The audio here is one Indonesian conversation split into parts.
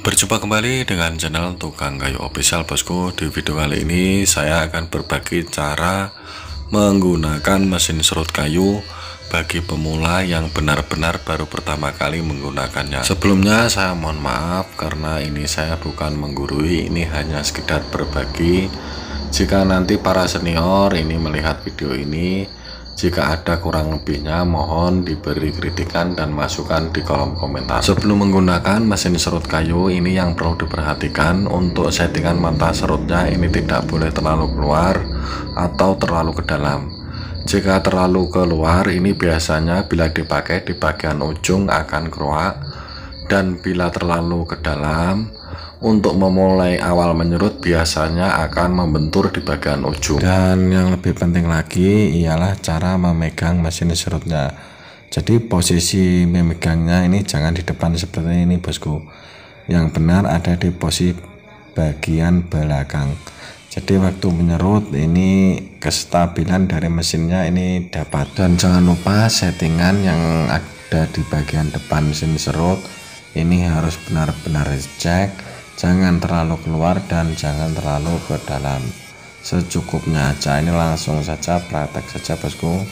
Berjumpa kembali dengan channel Tukang Kayu Official bosku. Di video kali ini saya akan berbagi cara menggunakan mesin serut kayu bagi pemula yang benar-benar baru pertama kali menggunakannya. Sebelumnya saya mohon maaf karena ini saya bukan menggurui, ini hanya sekedar berbagi. Jika nanti para senior ini melihat video ini, jika ada kurang lebihnya mohon diberi kritikan dan masukan di kolom komentar. Sebelum menggunakan mesin serut kayu ini yang perlu diperhatikan, untuk settingan mata serutnya ini tidak boleh terlalu keluar atau terlalu ke dalam. Jika terlalu keluar ini biasanya bila dipakai di bagian ujung akan keruak, dan bila terlalu ke dalam untuk memulai awal menyerut biasanya akan membentur di bagian ujung. Dan yang lebih penting lagi ialah cara memegang mesin serutnya. Jadi posisi memegangnya ini jangan di depan seperti ini bosku, yang benar ada di posisi bagian belakang. Jadi waktu menyerut ini kestabilan dari mesinnya ini dapat. Dan jangan lupa settingan yang ada di bagian depan mesin serut ini harus benar-benar dicek, jangan terlalu keluar dan jangan terlalu ke dalam, secukupnya aja. Ini langsung saja praktek saja bosku.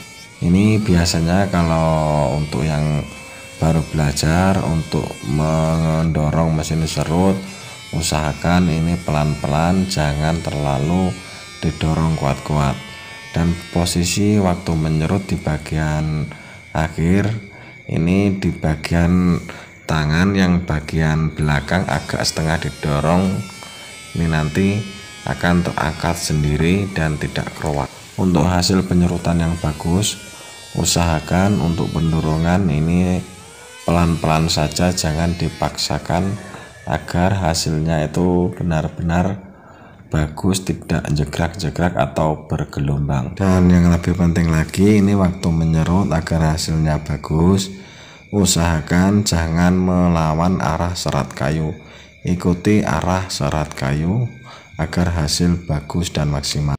Ini biasanya kalau untuk yang baru belajar untuk mendorong mesin serut, usahakan ini pelan-pelan, jangan terlalu didorong kuat-kuat. Dan posisi waktu menyerut di bagian akhir ini di bagian tangan yang bagian belakang agak setengah didorong, ini nanti akan terangkat sendiri dan tidak keruak. Untuk hasil penyerutan yang bagus, usahakan untuk pendorongan ini pelan-pelan saja, jangan dipaksakan agar hasilnya itu benar-benar bagus, tidak jegrak-jegrak atau bergelombang. Dan yang lebih penting lagi ini waktu menyerut agar hasilnya bagus, usahakan jangan melawan arah serat kayu, ikuti arah serat kayu agar hasil bagus dan maksimal.